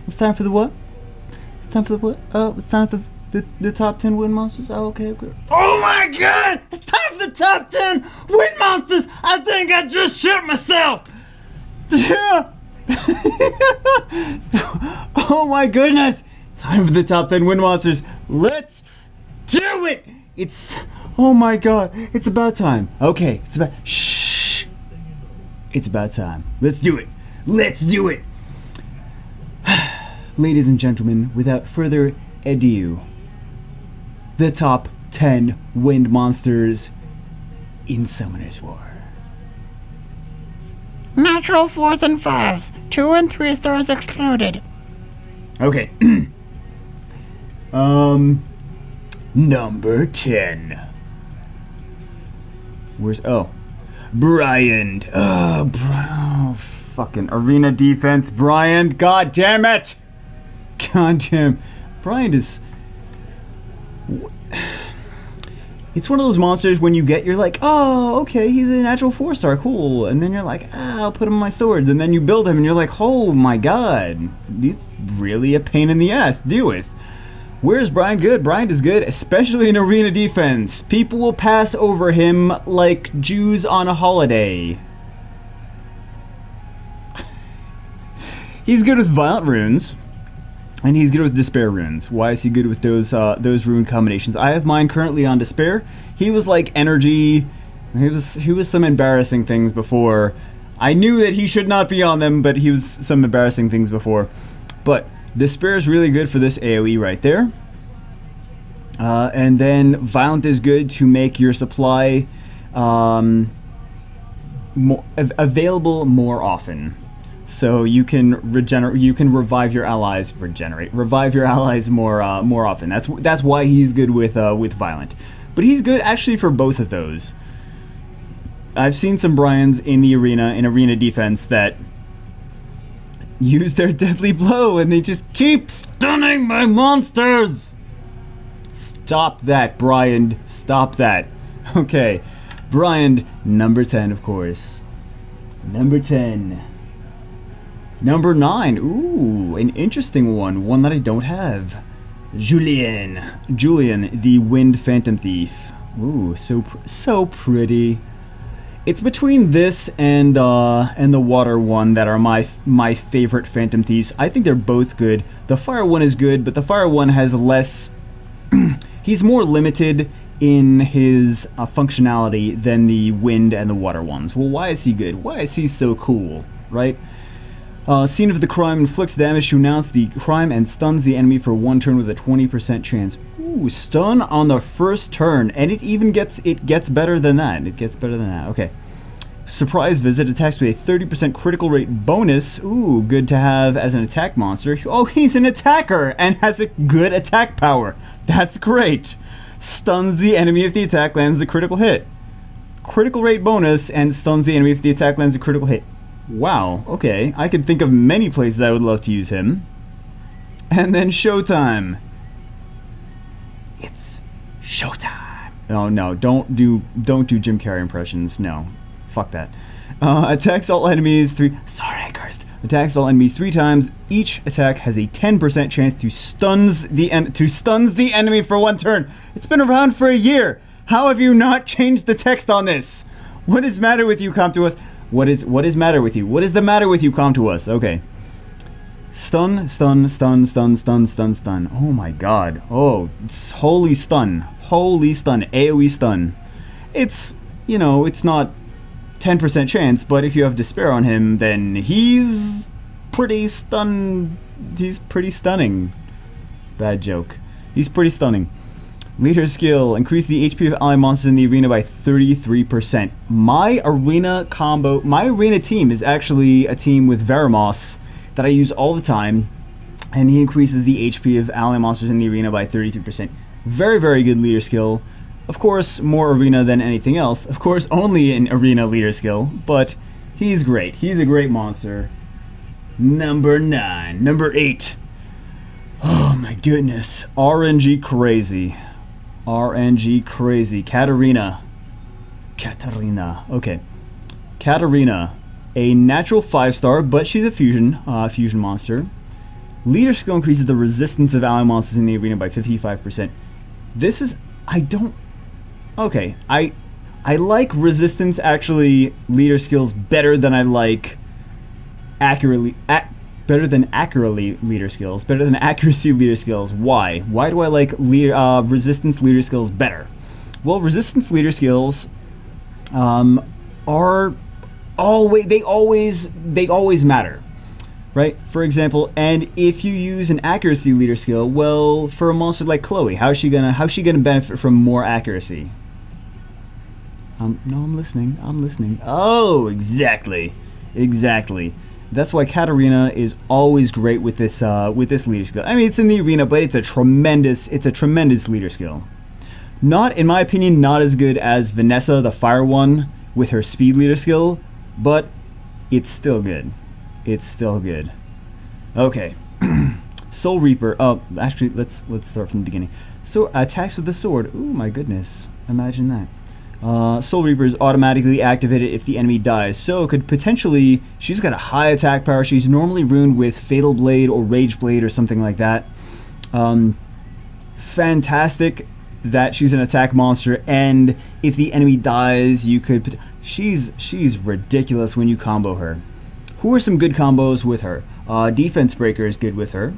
It's time for the what? It's time for the what? Oh, it's time for the top 10 wind monsters? Oh, okay, okay. Oh my god! It's time for the top 10 wind monsters! I think I just shit myself! Oh my goodness! Time for the top 10 wind monsters. Let's do it! It's... Oh my god. It's about time. Okay, it's about... Shh. It's about time. Let's do it. Let's do it! Ladies and gentlemen, without further ado, the top 10 wind monsters in Summoner's War. Natural 4s and 5s. 2 and 3 stars excluded. Okay. Number 10. Where's... Oh. Brian. Oh, fucking arena defense. Brian. God damn it. God damn. Brian is... It's one of those monsters when you get, you're like, oh, okay, he's a natural 4-star, cool. And then you're like, I'll put him in my swords. And then you build him and you're like, oh my god. He's really a pain in the ass to deal with. Where's Brian good? Brian is good, especially in arena defense. People will pass over him like Jews on a holiday. He's good with violent runes. And he's good with despair runes. Why is he good with those rune combinations? I have mine currently on despair. He was like energy. He was some embarrassing things before. I knew that he should not be on them, but he was some embarrassing things before. But despair is really good for this AoE right there. And then violent is good to make your supply available more often. So you can revive your allies more often. That's why he's good with violent. But he's good actually for both of those. I've seen some Brians in the arena, in arena defense, that use their deadly blow and they just keep stunning my monsters. Stop that, Brian. Stop that. Okay, Brian, number 10, of course. Number 10. Number 9, ooh, an interesting one that I don't have. Julian, the Wind Phantom Thief. Ooh, so pretty. It's between this and the water one that are my favorite Phantom Thieves. I think they're both good. The fire one is good, but the fire one has less. He's more limited in his functionality than the wind and the water ones. Well, why is he good? Why is he so cool, right? Scene of the crime inflicts damage to announce the crime and stuns the enemy for 1 turn with a 20% chance. Ooh, stun on the first turn, and it gets better than that. It gets better than that. Okay. Surprise visit attacks with a 30% critical rate bonus. Ooh, good to have as an attack monster. Oh, he's an attacker and has a good attack power. That's great. Stuns the enemy if the attack lands a critical hit. Critical rate bonus and stuns the enemy if the attack lands a critical hit. Wow, okay. I could think of many places I would love to use him. And then showtime. It's showtime. Oh no, don't do Jim Carrey impressions. No. Fuck that. Attacks all enemies 3... Sorry, I cursed. Attacks all enemies 3 times. Each attack has a 10% chance to stuns the enemy for 1 turn. It's been around for a year. How have you not changed the text on this? What is the matter with you? Come to us. What is matter with you? What is the matter with you? Come to us. Okay. Stun. Oh my god. Oh, holy stun. Holy stun. AoE stun. It's, you know, it's not 10% chance, but if you have despair on him, then he's pretty he's pretty stunning. Bad joke. He's pretty stunning. Leader skill, increase the HP of ally monsters in the arena by 33%. My arena team is actually a team with Veramos that I use all the time, and he increases the HP of ally monsters in the arena by 33%. Very, very good leader skill. Of course, more arena than anything else. Of course, only an arena leader skill, but he's great. He's a great monster. Number 9. Number 8. Oh my goodness. RNG crazy. RNG crazy. Katarina. Okay. Katarina. A natural 5-star, but she's a fusion monster. Leader skill increases the resistance of ally monsters in the arena by 55%. This is... I don't... Okay, I like resistance, actually, leader skills better than I like accurately... better than accurately leader skills. Better than accuracy leader skills. Why? Why do I like resistance leader skills better? Well, resistance leader skills are always... They always matter. Right? For example, and if you use an accuracy leader skill, well, for a monster like Chloe, how's she gonna benefit from more accuracy? No, I'm listening. Oh, exactly. That's why Katarina is always great with this leader skill. I mean, it's in the arena, but it's a tremendous leader skill. Not, in my opinion, not as good as Vanessa, the fire one, with her speed leader skill, but it's still good. It's still good. Okay. Soul Reaper. Oh, actually, let's start from the beginning. So, attacks with the sword. Ooh, my goodness. Imagine that. Soul Reaper is automatically activated if the enemy dies. So, could potentially... She's got a high attack power. She's normally ruined with Fatal Blade or Rage Blade or something like that. Fantastic that she's an attack monster. And if the enemy dies, you could... She's ridiculous when you combo her. Who are some good combos with her? Defense Breaker is good with her.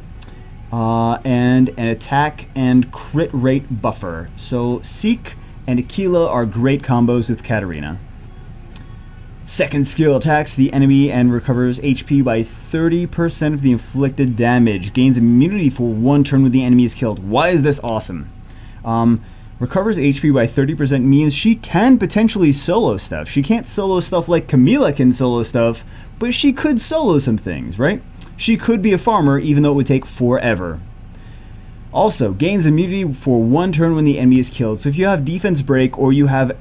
And an attack and crit rate buffer. So Seek and Aquila are great combos with Katarina. Second skill attacks the enemy and recovers HP by 30% of the inflicted damage. Gains immunity for 1 turn when the enemy is killed. Why is this awesome? Recovers HP by 30% means she can potentially solo stuff. She can't solo stuff like Camila can solo stuff, but she could solo some things, right? She could be a farmer, even though it would take forever. Also, gains immunity for 1 turn when the enemy is killed. So if you have defense break or you have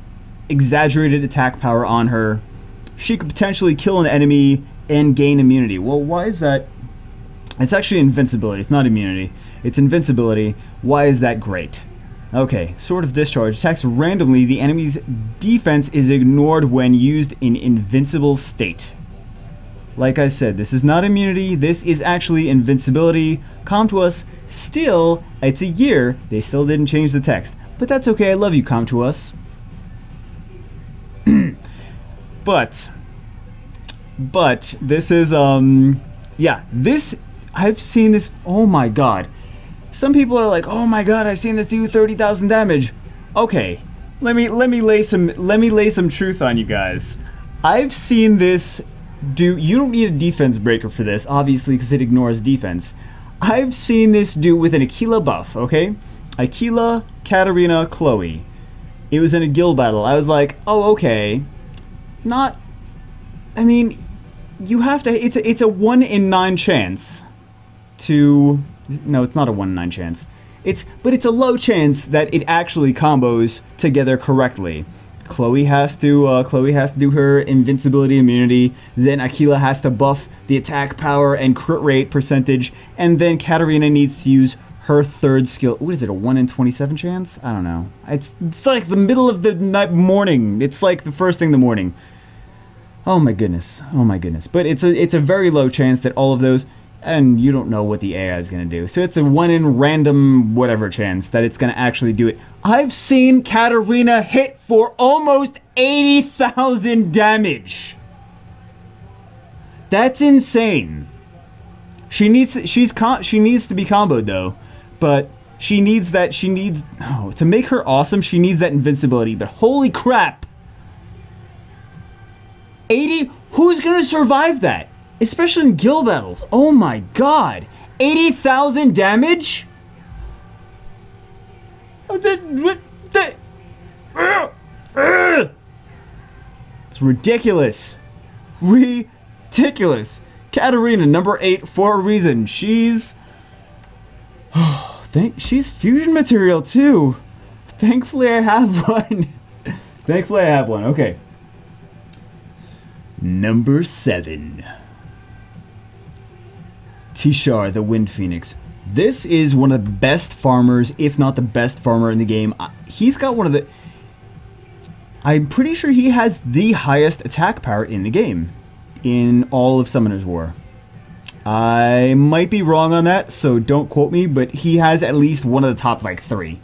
exaggerated attack power on her, she could potentially kill an enemy and gain immunity. Well, why is that? It's actually invincibility. It's not immunity. It's invincibility. Why is that great? Okay, Sword of Discharge attacks randomly. The enemy's defense is ignored when used in invincible state. Like I said, this is not immunity. This is actually invincibility. Come to us. Still, it's a year. They still didn't change the text. But that's okay. I love you, Come to us. But this is, yeah, this, I've seen this, oh my god. Some people are like, "Oh my god, I've seen this do 30,000 damage." Okay, let me lay some truth on you guys. I've seen this do. You don't need a defense breaker for this, obviously, because it ignores defense. I've seen this do with an Aquila buff. Okay, Aquila, Katarina, Chloe. It was in a guild battle. I was like, "Oh, okay." Not. I mean, you have to. It's a 1 in 9 chance to. No, it's not a 1 in 9 chance. But it's a low chance that it actually combos together correctly. Chloe has to do her invincibility immunity. Then Aquila has to buff the attack power and crit rate percentage. And then Katarina needs to use her 3rd skill. What is it? A 1 in 27 chance? I don't know. It's like the middle of the night morning. It's like the first thing in the morning. Oh my goodness. Oh my goodness. But it's a very low chance that all of those. And you don't know what the AI is going to do. So it's a 1 in random whatever chance that it's going to actually do it. I've seen Katarina hit for almost 80,000 damage. That's insane. She needs to be comboed though. But to make her awesome, she needs that invincibility. But holy crap. 80, who's going to survive that? Especially in guild battles. Oh my god. 80,000 damage? It's ridiculous. Ridiculous. Katarina, number 8, for a reason. She's fusion material too. Thankfully I have one. Thankfully I have one. Okay. Number 7. Tishar, the Wind Phoenix. This is one of the best farmers, if not the best farmer in the game. He's got one of the... I'm pretty sure he has the highest attack power in the game. In all of Summoner's War. I might be wrong on that, so don't quote me, but he has at least one of the top, like, 3.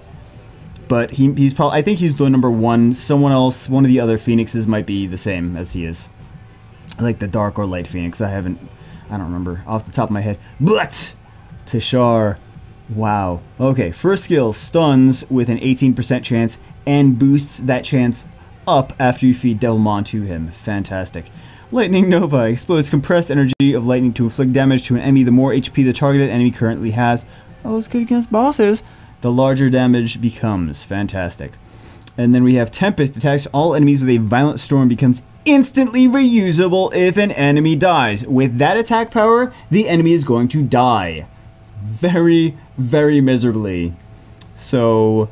But he's probably, I think he's the number 1. Someone else, one of the other Phoenixes might be the same as he is. Like the Dark or Light Phoenix. I don't remember off the top of my head. But Tishar, wow. Okay, first skill, stuns with an 18% chance and boosts that chance up after you feed Devilmon to him. Fantastic. Lightning Nova explodes compressed energy of lightning to inflict damage to an enemy. The more HP the targeted enemy currently has, oh, it's good against bosses, the larger damage becomes. Fantastic. And then we have Tempest attacks all enemies with a violent storm, becomes instantly reusable if an enemy dies. With that attack power, the enemy is going to die very, very miserably. So,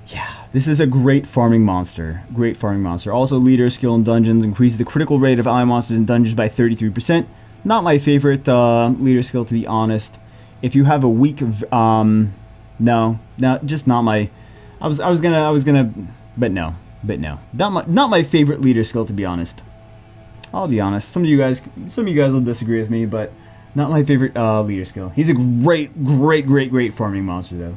yeah. This is a great farming monster. Great farming monster. Also, leader skill in dungeons increases the critical rate of ally monsters in dungeons by 33%. Not my favorite leader skill, to be honest. If you have a weak, no, just not my. I was gonna, but no, not my favorite leader skill, to be honest. I'll be honest. Some of you guys will disagree with me, but not my favorite leader skill. He's a great farming monster though.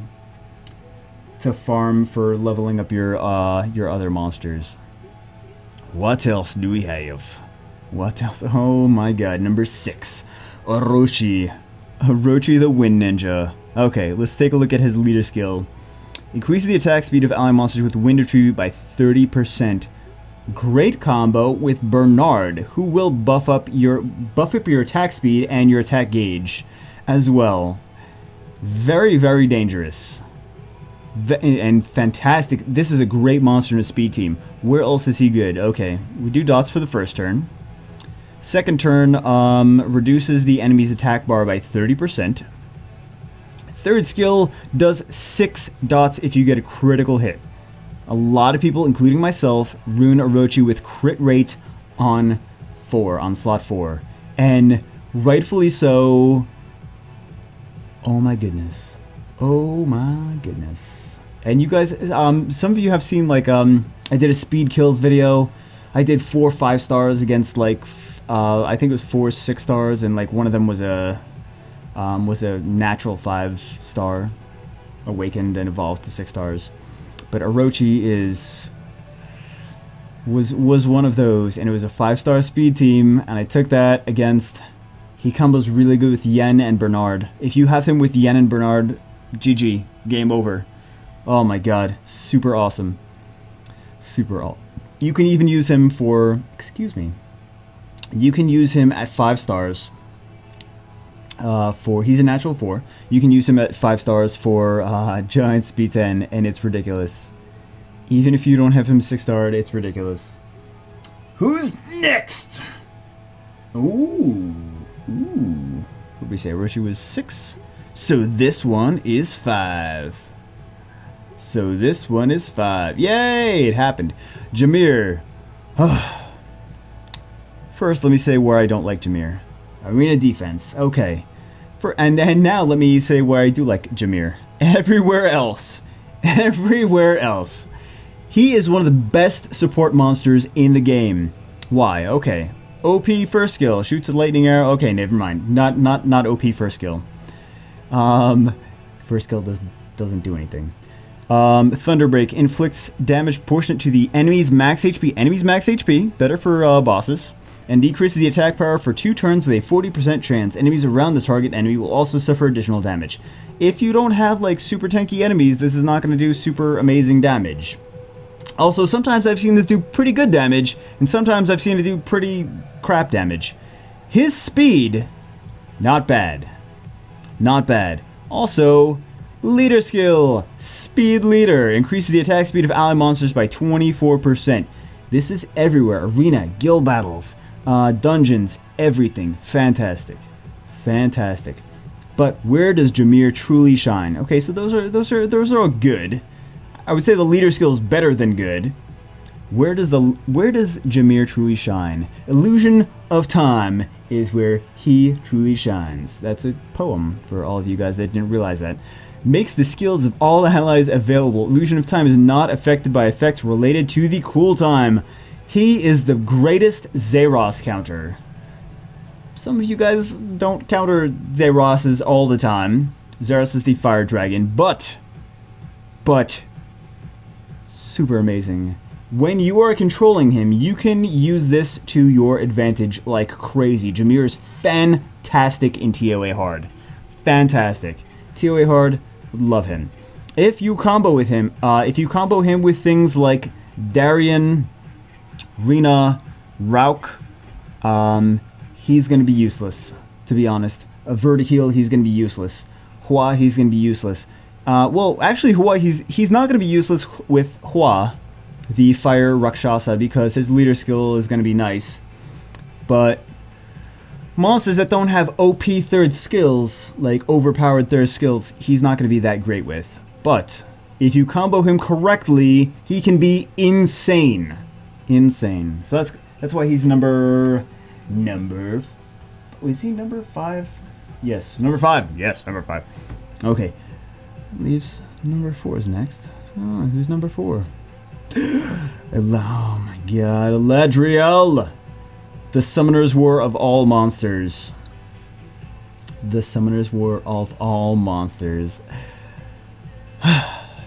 To farm for leveling up your other monsters. What else do we have? What else? Oh my god, number 6. Orochi. Orochi the Wind Ninja. Okay, let's take a look at his leader skill. Increases the attack speed of ally monsters with wind attribute by 30%. Great combo with Bernard, who will buff up your attack speed and your attack gauge as well. Very, very dangerous. And fantastic. This is a great monster in a speed team. Where else is he good? Okay, we do dots for the first turn. Second turn, reduces the enemy's attack bar by 30%. Third skill does 6 dots if you get a critical hit. A lot of people, including myself, rune Orochi with crit rate on slot 4. And rightfully so. Oh my goodness. Oh my goodness. And you guys, some of you have seen, like, I did a speed kills video. I did 4 5 stars against, like, I think it was 4 6 stars, and, like, one of them was a natural 5 star, awakened and evolved to 6 stars. But Orochi was one of those, and it was a 5-star speed team, and I took that against. He combos really good with Yen and Bernard. If you have him with Yen and Bernard, GG, game over. Oh my god, super awesome. You can even use him for, you can use him at 5 stars. He's a natural 4. You can use him at 5 stars for Giant Speed 10, and it's ridiculous. Even if you don't have him 6-starred, it's ridiculous. Who's next? Ooh. What did we say? Orochi was 6. So this one is 5. Yay! It happened. Jameer. First, let me say where I don't like Jameer. Arena defense. Okay. And now let me say where I do like Jameer. Everywhere else. He is one of the best support monsters in the game. Why? Okay. OP first skill. Shoots a lightning arrow. Okay, never mind. Not OP first skill. First skill doesn't do anything. Thunderbreak inflicts damage proportionate to the enemy's max HP. Better for bosses. And decreases the attack power for 2 turns with a 40% chance. Enemies around the target enemy will also suffer additional damage. If you don't have, like, super tanky enemies, this is not going to do super amazing damage. Also, sometimes I've seen this do pretty good damage, and sometimes I've seen it do pretty crap damage. His speed, not bad. Also, leader skill, speed leader, increases the attack speed of ally monsters by 24%. This is everywhere. Arena, guild battles, dungeons, everything. Fantastic. But where does Jameer truly shine? Okay, so those are all good. I would say the leader skill is better than good. Where does Jameer truly shine? Illusion of Time is where he truly shines. That's a poem for all of you guys that didn't realize that. Makes the skills of all allies available. Illusion of Time is not affected by effects related to the cooltime. He is the greatest Zeros counter. some of you guys don't counter Zeroses all the time. Zeros is the fire dragon, but super amazing. When you are controlling him, you can use this to your advantage like crazy. Jameer is fantastic in TOA hard. Fantastic. TOA hard, love him. If you combo him with things like Darian, Rena, Rauk, he's going to be useless, to be honest. A Vertiheel, he's going to be useless. Hua, he's going to be useless. Well, actually, Hua, he's not going to be useless with Hua, the Fire Rakshasa, because his leader skill is going to be nice. But monsters that don't have OP third skills, like overpowered third skills, he's not going to be that great with. But if you combo him correctly, he can be insane. Insane. So that's why he's number... Is he number 5? Yes, number 5. Yes, number 5. Okay. Leaves number 4 is next. Oh, who's number 4? Oh my god, Eladriel! The Summoner's War of all monsters. The Summoner's War of all monsters.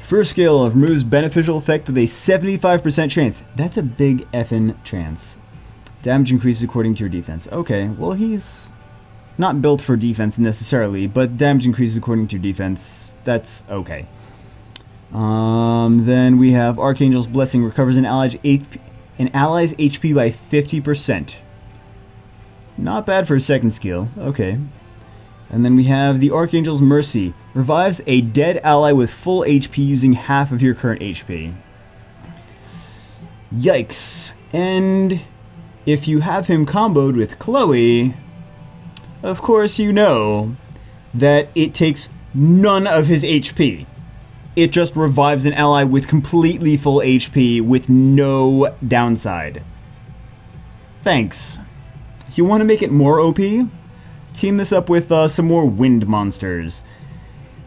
First skill of removes beneficial effect with a 75% chance. That's a big effing chance. Damage increases according to your defense. Okay, well he's not built for defense necessarily, but damage increases according to your defense. That's okay. Then we have Archangel's Blessing recovers an ally's HP by 50%. Not bad for a second skill. Okay. And then we have the Archangel's Mercy. Revives a dead ally with full HP using half of your current HP. Yikes. And if you have him comboed with Chloe, of course you know that it takes none of his HP. It just revives an ally with completely full HP with no downside. Thanks. If you want to make it more OP, team this up with some more wind monsters.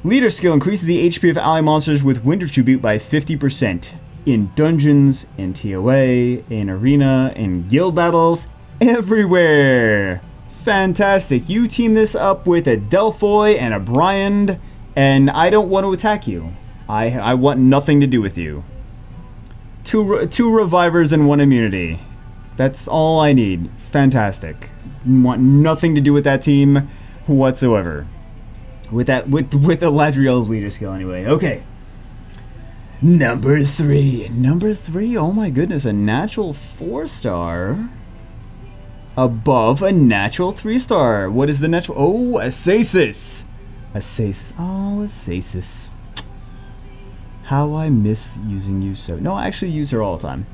Leader skill increases the HP of ally monsters with wind attribute by 50%. In dungeons, in TOA, in arena, in guild battles, everywhere. Fantastic. You team this up with a Delphoy and a Brian, and I don't want to attack you. I want nothing to do with you. Two revivers and 1 immunity. That's all I need. Fantastic. Want nothing to do with that team whatsoever. With Eladriel's leader skill anyway. Okay. Number 3. Number 3, oh my goodness, a natural 4-star above a natural 3-star. What is the natural? Oh, a Stasis. A Stasis. Oh, a Stasis. How I miss using you so. No, I actually use her all the time.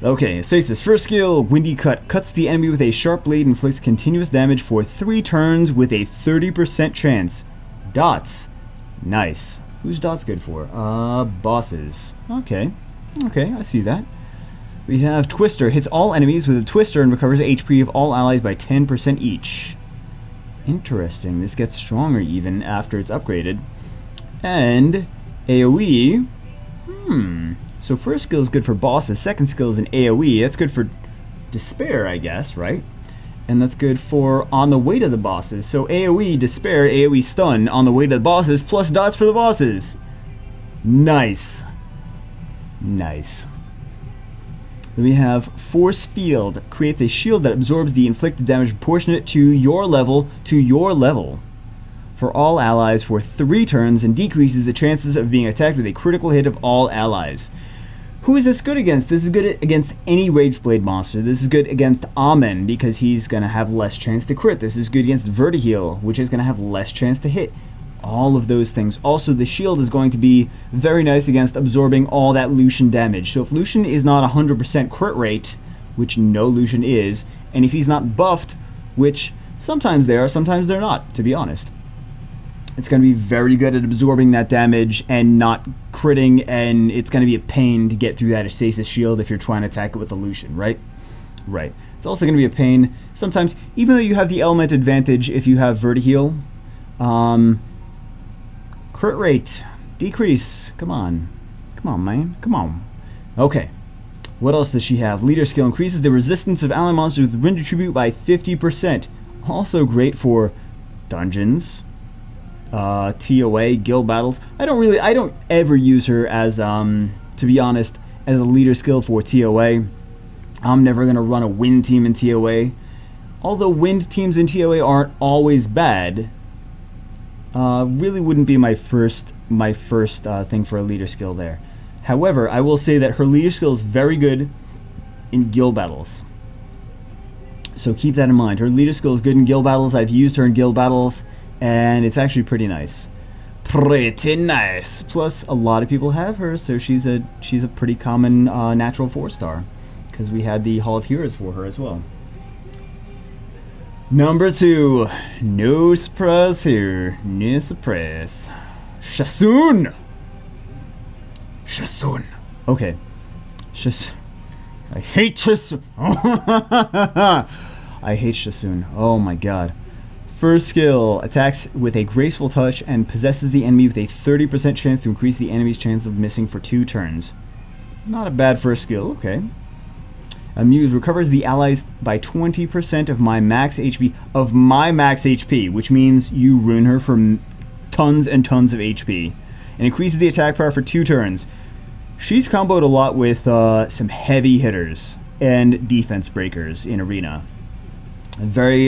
Okay, Stasis. First skill, Windy Cut. Cuts the enemy with a sharp blade and inflicts continuous damage for 3 turns with a 30% chance. Dots. Nice. Who's dots good for? Bosses. Okay. Okay, I see that. We have Twister. Hits all enemies with a Twister and recovers HP of all allies by 10% each. Interesting. This gets stronger even after it's upgraded. And AoE. So first skill is good for bosses. Second skill is an AoE. That's good for Despair, I guess, right? And that's good for on the way to the bosses. So AoE, Despair, AoE Stun on the way to the bosses, plus dots for the bosses. Nice. Nice. Then we have Force Field. Creates a shield that absorbs the inflicted damage proportionate to your level for all allies for 3 turns and decreases the chances of being attacked with a critical hit of all allies. Who is this good against? This is good against any Rageblade monster. This is good against Amen because he's going to have less chance to crit. This is good against Vertiheel, which is going to have less chance to hit. All of those things. Also, the shield is going to be very nice against absorbing all that Lucian damage. So if Lucian is not 100% crit rate, which no Lucian is, and if he's not buffed, which sometimes they are, sometimes they're not, to be honest, it's going to be very good at absorbing that damage and not critting, and it's going to be a pain to get through that Stasis shield if you're trying to attack it with a Lucian, right? Right. It's also going to be a pain sometimes, even though you have the element advantage if you have Vertiheel. Crit rate. Decrease. Come on. Come on, man. Come on. Okay. What else does she have? Leader skill increases the resistance of ally monsters with wind attribute by 50%. Also great for dungeons, TOA, guild battles. I don't ever use her as, to be honest, as a leader skill for TOA. I'm never going to run a wind team in TOA. Although wind teams in TOA aren't always bad, really wouldn't be my first thing for a leader skill there. However, I will say that her leader skill is very good in guild battles. So keep that in mind. Her leader skill is good in guild battles. I've used her in guild battles, and it's actually pretty nice. Pretty nice. Plus, a lot of people have her, so she's a pretty common natural 4-star, because we had the Hall of Heroes for her as well. Number 2, no surprise here. No surprise. Shasun. Shasun. Okay. I hate Shasun. I hate Shasun. Oh my god. First skill, attacks with a graceful touch and possesses the enemy with a 30% chance to increase the enemy's chance of missing for 2 turns. Not a bad first skill, okay. Amuse recovers the allies by 20% of my max HP, which means you ruin her for tons and tons of HP. And increases the attack power for 2 turns. She's comboed a lot with some heavy hitters and defense breakers in Arena. Very,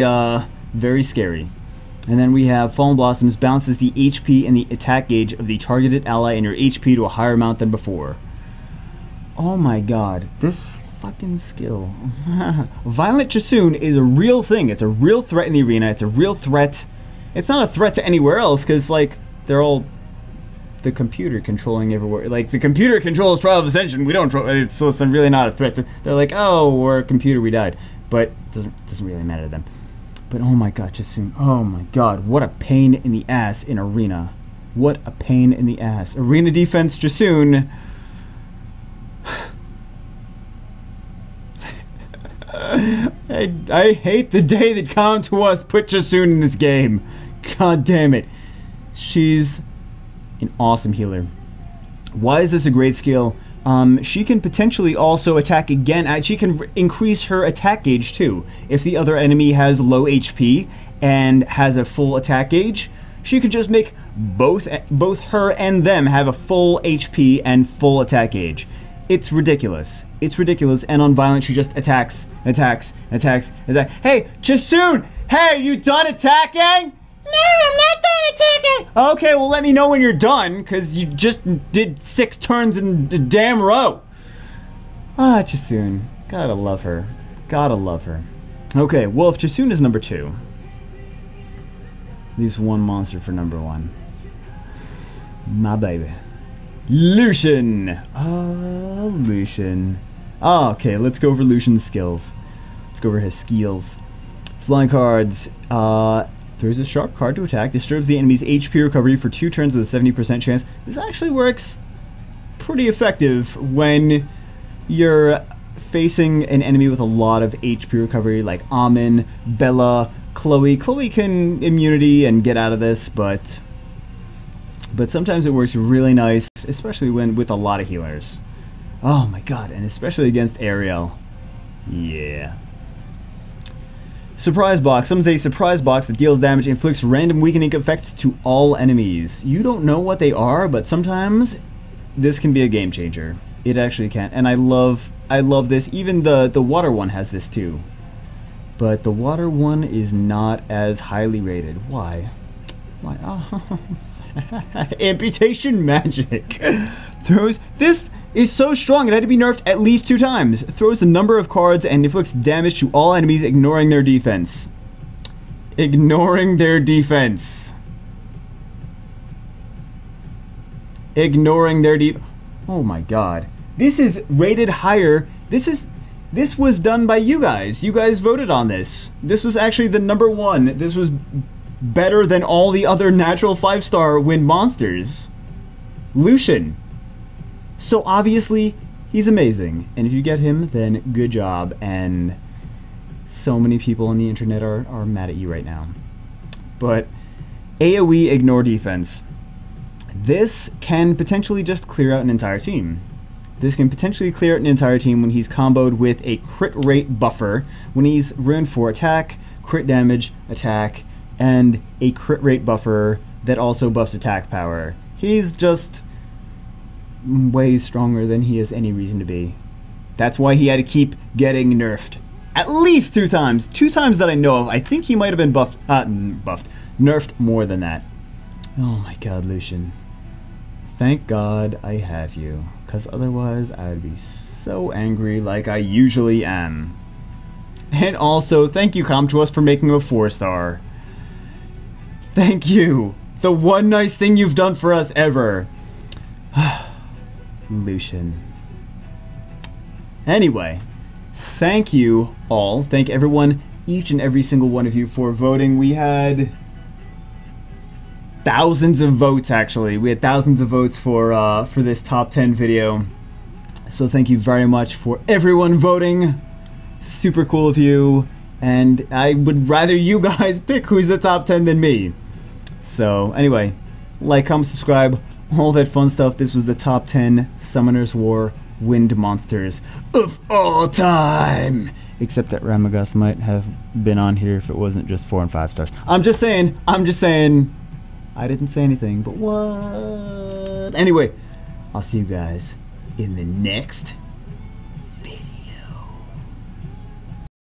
very scary. And then we have Fallen Blossoms, balances the HP and the attack gauge of the targeted ally and your HP to a higher amount than before. Oh my god, this fucking skill. Violent Chasoon is a real thing. It's a real threat in the arena. It's a real threat. It's not a threat to anywhere else, because, like, they're all the computer controlling everywhere. Like, the computer controls Trial of Ascension. We don't, so it's really not a threat. They're like, oh, we're a computer, we died. But it doesn't really matter to them. But oh my god, Chasoon. Oh my god, what a pain in the ass in Arena. What a pain in the ass. Arena defense Chasoon. I hate the day that Come to Us put Chasoon in this game. God damn it. She's an awesome healer. Why is this a great skill? She can potentially also attack again. She can increase her attack gauge too. If the other enemy has low HP and has a full attack gauge, she can just make both her and them have a full HP and full attack gauge. It's ridiculous. It's ridiculous. And on Violent, she just attacks. Hey, Chasoon! Hey, you done attacking? No, I'm not done attacking! Okay, well let me know when you're done, because you just did 6 turns in a damn row. Ah, Chasoon. Gotta love her. Gotta love her. Okay, well if Chasoon is number 2, leaves 1 monster for number 1. My baby. Lucian! Oh, Lucian. Oh, okay, let's go over Lucian's skills. Let's go over his skills. Flying cards. Throws a sharp card to attack. Disturbs the enemy's HP recovery for 2 turns with a 70% chance. This actually works pretty effective when you're facing an enemy with a lot of HP recovery, like Amin, Bella, Chloe. Chloe can immunity and get out of this, but sometimes it works really nice, especially when with a lot of healers. Oh my god, and especially against Ariel. Yeah. Surprise box. Summons a surprise box that deals damage and inflicts random weakening effects to all enemies. You don't know what they are, but sometimes this can be a game changer. It actually can. And I love this. Even the water one has this too. But the water one is not as highly rated. Why? Why? Oh, amputation magic. Throws this is so strong it had to be nerfed at least 2 times. Throws the number of cards and inflicts damage to all enemies, ignoring their defense. Ignoring their defense. Ignoring their Oh my god. This is rated higher. This was done by you guys. You guys voted on this. This was actually the number 1. This was better than all the other natural 5-star wind monsters. Lucian. So obviously, he's amazing. And if you get him, then good job. And so many people on the internet are mad at you right now. But AoE ignore defense. This can potentially just clear out an entire team. This can potentially clear out an entire team when he's comboed with a crit rate buffer, when he's ruined for attack, crit damage, attack, and a crit rate buffer that also buffs attack power. He's just way stronger than he has any reason to be. That's why he had to keep getting nerfed. At least 2 times. 2 times that I know of. I think he might have been nerfed more than that. Oh my god, Lucian. Thank God I have you. Because otherwise I would be so angry like I usually am. And also, thank you, Comtuos, for making him a 4-star. Thank you. The one nice thing you've done for us ever. Lucian. Anyway, thank you all. Thank everyone, each and every single one of you for voting. We had thousands of votes, actually. We had thousands of votes for this top 10 video. So thank you very much for everyone voting. Super cool of you. And I would rather you guys pick who's the top 10 than me. So anyway, like, comment, subscribe, all that fun stuff. This was the top 10 Summoner's War wind monsters of all time. Except that Ramagus might have been on here if it wasn't just 4 and 5 stars. I'm just saying. I didn't say anything, but what? Anyway, I'll see you guys in the next